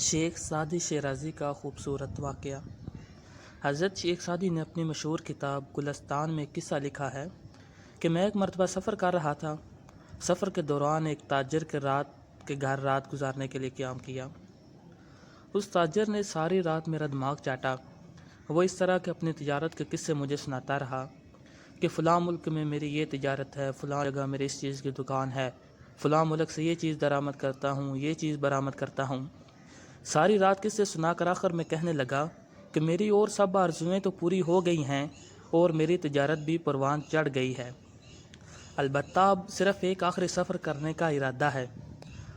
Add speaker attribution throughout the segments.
Speaker 1: شیخ Saadi Shirazi کا خوبصورت واقعہ۔ حضرت شیخ سعدی نے اپنی مشہور کتاب گلستان میں قصہ لکھا ہے کہ میں ایک مرتبہ سفر کر رہا تھا۔ سفر کے دوران ایک تاجر کے گھر رات گزارنے کے لیے قیام کیا۔ اس تاجر نے ساری رات میرا دماغ چاٹا۔ وہ اس طرح کے اپنی تجارت کے قصے مجھے سناتا رہا کہ فلاں ملک میں میری یہ تجارت ہے، فلاں جگہ میری اس چیز کی دکان ہے، فلاں ملک سے یہ چیز درآمد کرتا ہوں، یہ چیز برآمد کرتا ہوں۔ ساری رات قصے سنا کر آخر میں کہنے لگا کہ میری اور سب آرزوئیں تو پوری ہو گئی ہیں اور میری تجارت بھی پروان چڑھ گئی ہے، البتہ اب صرف ایک آخری سفر کرنے کا ارادہ ہے۔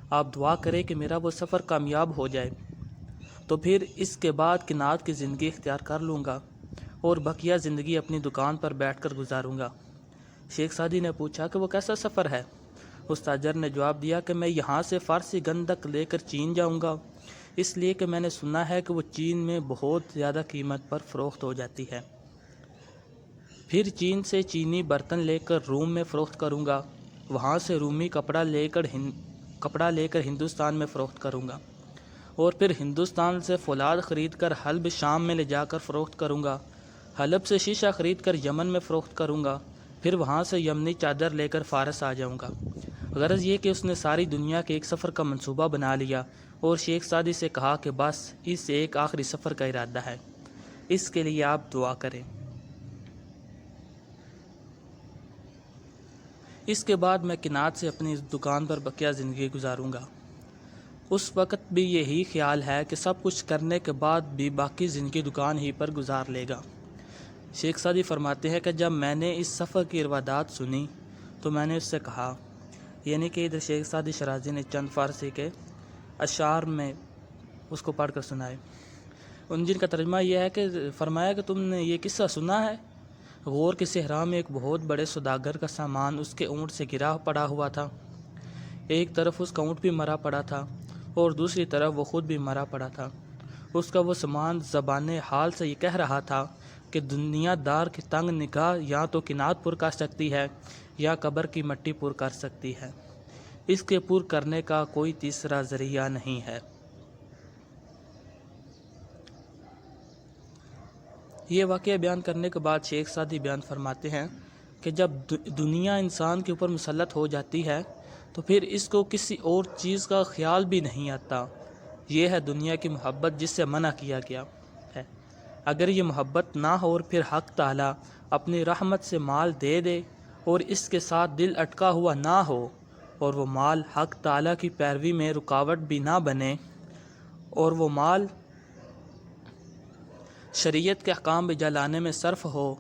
Speaker 1: آپ دعا کریں کہ میرا وہ سفر کامیاب ہو جائے، تو پھر اس کے بعد کنات کی زندگی اختیار کر لوں گا اور بقیہ زندگی اپنی دکان پر بیٹھ کر گزاروں گا۔ شیخ سعدی نے پوچھا کہ وہ کیسا سفر ہے؟ اس تاجر نے جواب دیا کہ میں یہاں سے فارسی گندک لے کر چین جاؤں گا، اس لیے کہ میں نے سنا ہے کہ وہ چین میں بہت زیادہ قیمت پر فروخت ہو جاتی ہے۔ پھر چین سے چینی برتن لے کر روم میں فروخت کروں گا، وہاں سے رومی کپڑا لے کر ہندوستان میں فروخت کروں گا، اور پھر ہندوستان سے فولاد خرید کر حلب شام میں لے جا کر فروخت کروں گا، حلب سے شیشہ خرید کر یمن میں فروخت کروں گا، پھر وہاں سے یمنی چادر لے کر فارس آ جاؤں گا۔ غرض یہ کہ اس نے ساری دنیا کے ایک سفر کا منصوبہ بنا لیا اور شیخ سعدی سے کہا کہ بس اس ایک آخری سفر کا ارادہ ہے، اس کے لیے آپ دعا کریں۔ اس کے بعد میں کنات سے اپنی دکان پر بقیہ زندگی گزاروں گا۔ اس وقت بھی یہی خیال ہے کہ سب کچھ کرنے کے بعد بھی باقی زندگی دکان ہی پر گزار لے گا۔ شیخ سعدی فرماتے ہیں کہ جب میں نے اس سفر کی روادات سنی تو میں نے اس سے کہا، یعنی کہ ادھر شیخ سعدی شیرازی نے چند فارسی کے اشعار میں اس کو پڑھ کر سنائے، ان جن کا ترجمہ یہ ہے کہ فرمایا کہ تم نے یہ قصہ سنا ہے؟ غور کے صحرا میں ایک بہت بڑے سوداگر کا سامان اس کے اونٹ سے گرا پڑا ہوا تھا۔ ایک طرف اس کا اونٹ بھی مرا پڑا تھا اور دوسری طرف وہ خود بھی مرا پڑا تھا۔ اس کا وہ سامان زبان حال سے یہ کہہ رہا تھا کہ دنیا دار کی تنگ نگاہ یا تو کنات پر کر سکتی ہے یا قبر کی مٹی پر کر سکتی ہے، اس کے پر کرنے کا کوئی تیسرا ذریعہ نہیں ہے۔ یہ واقعہ بیان کرنے کے بعد شیخ سعدی بیان فرماتے ہیں کہ جب دنیا انسان کے اوپر مسلط ہو جاتی ہے تو پھر اس کو کسی اور چیز کا خیال بھی نہیں آتا۔ یہ ہے دنیا کی محبت جس سے منع کیا گیا ہے۔ اگر یہ محبت نہ ہو اور پھر حق تعالیٰ اپنی رحمت سے مال دے دے اور اس کے ساتھ دل اٹکا ہوا نہ ہو اور وہ مال حق تعالیٰ کی پیروی میں رکاوٹ بھی نہ بنے اور وہ مال شریعت کے احکام بجا لانے میں صرف ہو،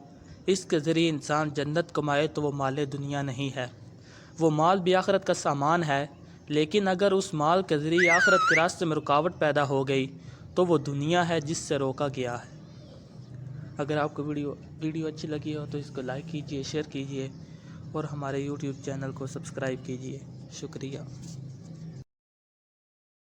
Speaker 1: اس کے ذریعے انسان جنت کمائے تو وہ مال دنیا نہیں ہے، وہ مال بھی آخرت کا سامان ہے۔ لیکن اگر اس مال کے ذریعے آخرت کے راستے میں رکاوٹ پیدا ہو گئی تو وہ دنیا ہے جس سے روکا گیا ہے۔ اگر آپ کو ویڈیو اچھی لگی ہو تو اس کو لائک کیجئے، شیئر کیجئے اور ہمارے یوٹیوب چینل کو سبسکرائب کیجئے۔ شکریہ۔